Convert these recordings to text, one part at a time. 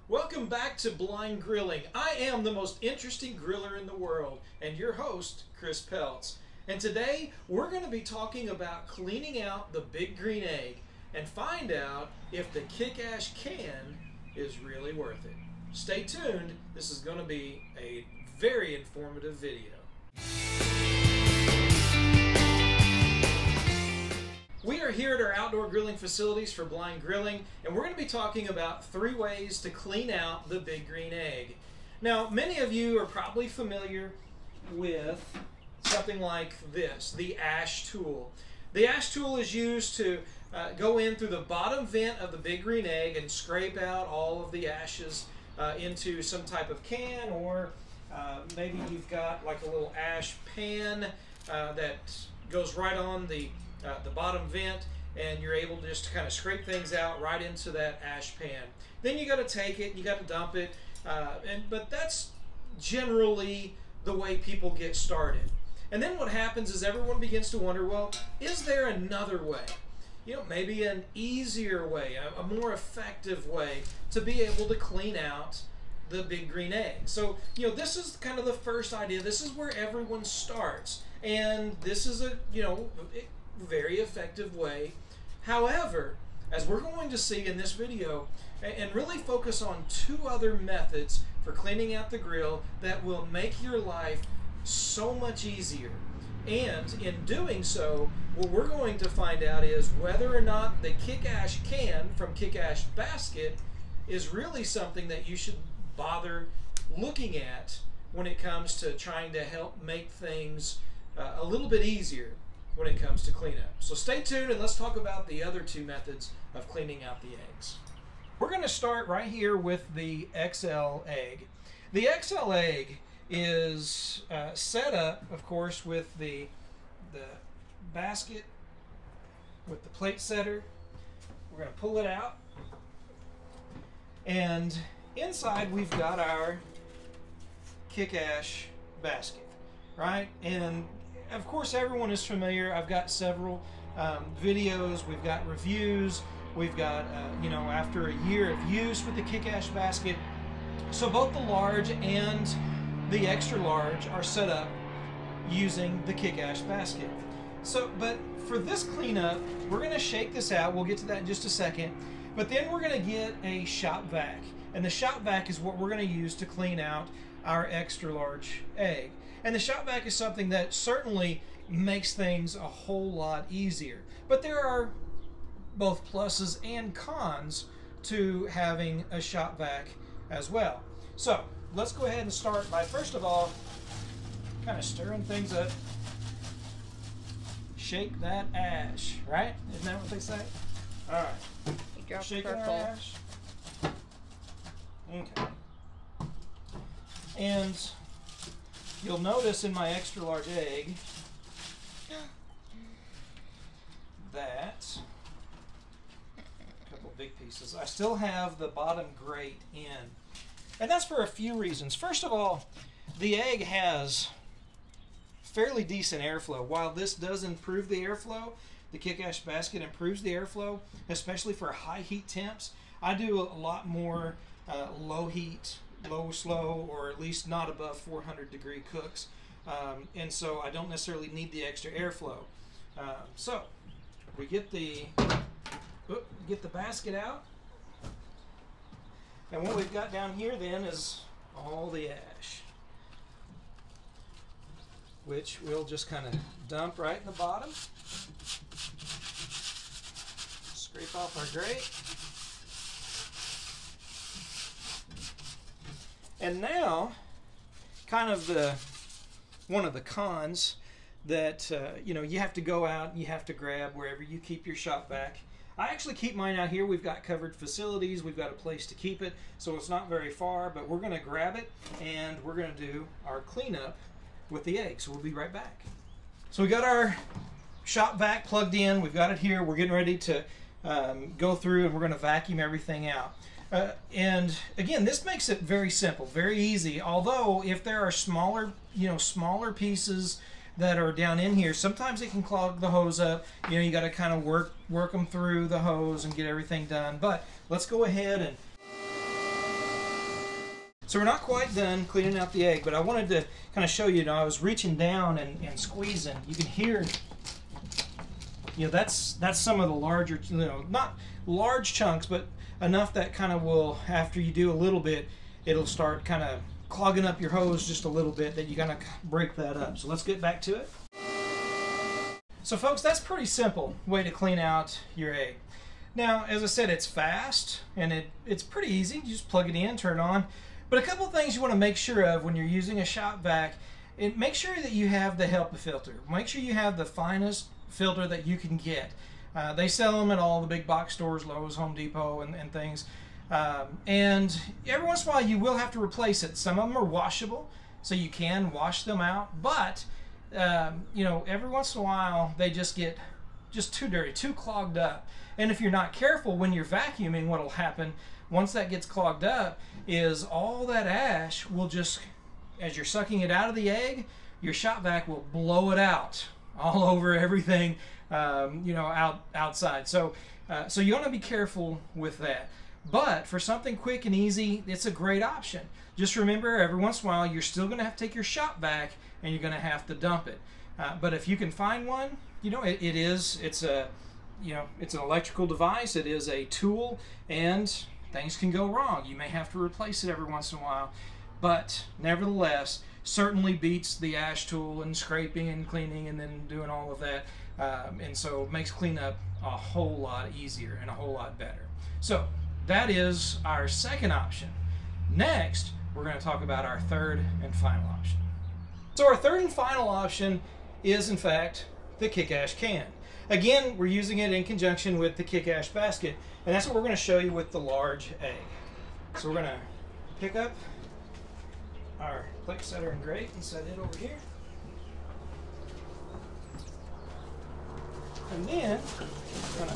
Welcome back to Blind Grilling. I am the most interesting griller in the world and your host, Chris Peltz. And today we're going to be talking about cleaning out the big green egg and find out if the kick-ash can is really worth it. Stay tuned. This is going to be a very informative video. We are here at our outdoor grilling facilities for Blind Grilling, and we're going to be talking about 3 ways to clean out the big green egg. Now, many of you are probably familiar with something like this, the ash tool. The ash tool is used to go in through the bottom vent of the big green egg and scrape out all of the ashes into some type of can, or maybe you've got like a little ash pan that goes right on the bottom vent, and you're able to just kind of scrape things out right into that ash pan. Then you got to take it, you got to dump it, but that's generally the way people get started. And then what happens is everyone begins to wonder, well, is there another way? You know, maybe an easier way, a more effective way to be able to clean out the big green egg. So, you know, this is kind of the first idea. This is where everyone starts, and this is a, very effective way. However, as we're going to see in this video, and really focus on 2 other methods for cleaning out the grill that will make your life so much easier. And in doing so, what we're going to find out is whether or not the kick-ash can from Kick-Ash Basket is really something that you should bother looking at when it comes to trying to help make things a little bit easier when it comes to cleanup. So stay tuned and let's talk about the other 2 methods of cleaning out the eggs. We're going to start right here with the XL egg. The XL egg is set up, of course, with the basket with the plate setter. We're going to pull it out, and inside we've got our Kick-Ash basket, right? And of course, everyone is familiar. I've got several videos. We've got reviews. We've got, after a year of use with the Kick-Ash basket. So both the large and the extra large are set up using the Kick-Ash basket. So, but for this cleanup, we're going to shake this out. We'll get to that in just a second. But then we're going to get a shop vac. And the shop vac is what we're going to use to clean out our extra large egg. And the shop vac is something that certainly makes things a whole lot easier. But there are both pluses and cons to having a shop vac as well. So let's go ahead and start by, first of all, kind of stirring things up. Shake that ash, right? Isn't that what they say? All right. Shake that ash. Okay. And you'll notice in my extra large egg that a couple of big pieces, I still have the bottom grate in. And that's for a few reasons. First of all, the egg has fairly decent airflow. While this does improve the airflow, the Kick-Ash basket improves the airflow, especially for high heat temps. I do a lot more low heat, low, slow, or at least not above 400-degree cooks, and so I don't necessarily need the extra airflow. So we get the basket out, and what we've got down here then is all the ash, which we'll just kind of dump right in the bottom. Scrape off our grate. And now, kind of one of the cons that you have to go out and you have to grab wherever you keep your shop vac. I actually keep mine out here. We've got covered facilities. We've got a place to keep it, so it's not very far. But we're going to grab it and we're going to do our cleanup with the egg. So we'll be right back. So we got our shop vac plugged in. We've got it here. We're getting ready to go through and we're going to vacuum everything out. And again, this makes it very simple, very easy. Although if there are smaller pieces that are down in here, sometimes it can clog the hose up. You got to kind of work them through the hose and get everything done. But let's go ahead and So we're not quite done cleaning out the egg, but I wanted to kind of show you, I was reaching down and squeezing. You can hear, that's some of the larger, not large chunks, but enough that kind of will, after you do a little bit, it'll start kind of clogging up your hose just a little bit, that you gotta break that up. So let's get back to it. So folks, that's pretty simple way to clean out your egg. Now, as I said, it's fast and it's pretty easy. You just plug it in, turn it on. But a couple of things you want to make sure of when you're using a shop vac, make sure that you have the HEPA filter. Make sure you have the finest filter that you can get. They sell them at all the big box stores, Lowe's, Home Depot, and things. And every once in a while you will have to replace it. Some of them are washable, so you can wash them out. But every once in a while they just get too dirty, too clogged up. And if you're not careful when you're vacuuming, what'll happen once that gets clogged up is all that ash will just, as you're sucking it out of the egg, your shop vac will blow it out all over everything, outside. So you want to be careful with that. But for something quick and easy, it's a great option. Just remember, every once in a while, you're still going to have to take your shop vac and you're going to have to dump it. But if you can find one, it's an electrical device. It is a tool, and things can go wrong. You may have to replace it every once in a while, but nevertheless, certainly beats the ash tool and scraping and cleaning and then doing all of that. And so it makes cleanup a whole lot easier and a whole lot better. So that is our second option. Next, we're going to talk about our third and final option. So our third and final option is, in fact, the kick ash can. Again, we're using it in conjunction with the kick ash basket, and that's what we're going to show you with the large egg. So we're going to pick up our plate setter and grate and set it over here. And then we're going to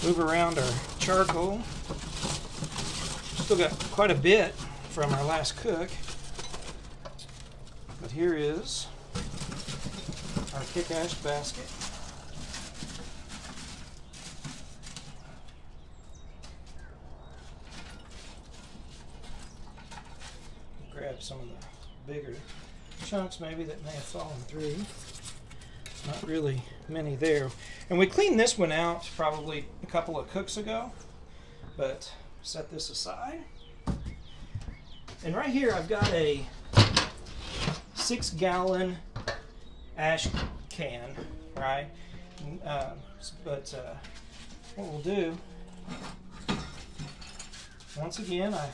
move around our charcoal. Still got quite a bit from our last cook. But here is our kick ash basket. Grab some of the bigger chunks maybe that may have fallen through. Not really many there. And we cleaned this one out probably a couple of cooks ago, but set this aside. And right here I've got a 6-gallon ash can, right? What we'll do, once again, I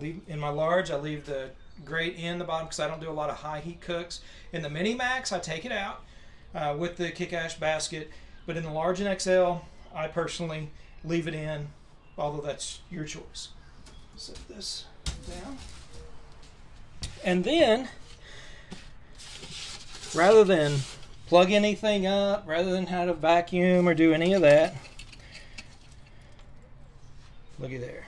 leave in my large, I leave the grate in the bottom because I don't do a lot of high heat cooks. In the Mini Max, I take it out with the kick ash basket, but in the large and XL, I personally leave it in, although that's your choice. Set this down. And then, rather than plug anything up, rather than how to vacuum or do any of that, looky there.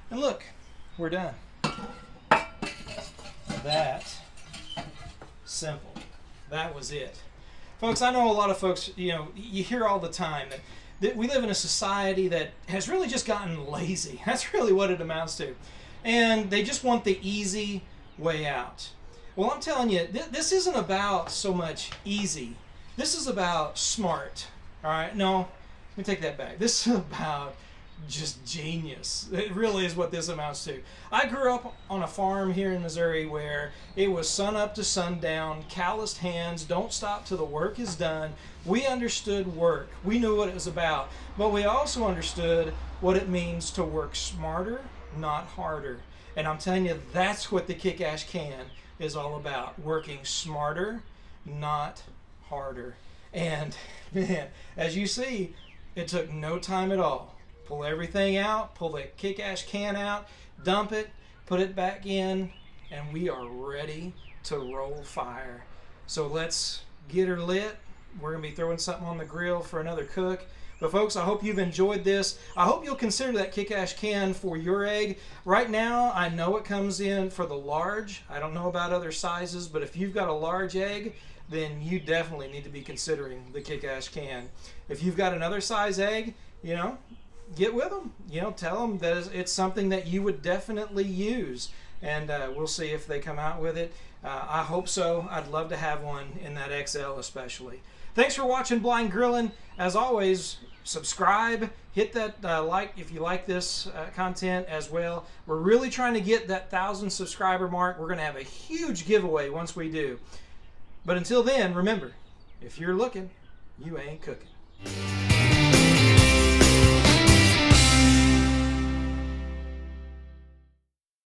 And look, we're done. That simple. That was it. Folks, I know a lot of folks, you hear all the time that we live in a society that has really just gotten lazy. That's really what it amounts to. And they just want the easy way out. Well, I'm telling you, this isn't about so much easy. This is about smart. All right? No, let me take that back. This is about just genius. It really is what this amounts to. I grew up on a farm here in Missouri where it was sun up to sundown, calloused hands, don't stop till the work is done. We understood work. We knew what it was about. But we also understood what it means to work smarter, not harder. And I'm telling you, that's what the kick ash can is all about. Working smarter, not harder. And man, as you see, it took no time at all. Pull everything out, pull the kick ash can out, dump it, put it back in, and we are ready to roll fire. So let's get her lit. We're going to be throwing something on the grill for another cook. But folks, I hope you've enjoyed this. I hope you'll consider that Kick-Ash can for your egg. Right now, I know it comes in for the large. I don't know about other sizes, but if you've got a large egg, then you definitely need to be considering the Kick-Ash can. If you've got another size egg, you know, get with them. You know, tell them that it's something that you would definitely use. And we'll see if they come out with it. I hope so. I'd love to have one in that XL especially. Thanks for watching Blind Grilling. As always, subscribe, hit that like if you like this content as well. We're really trying to get that 1,000 subscriber mark. We're going to have a huge giveaway once we do. But until then, remember, if you're looking, you ain't cooking.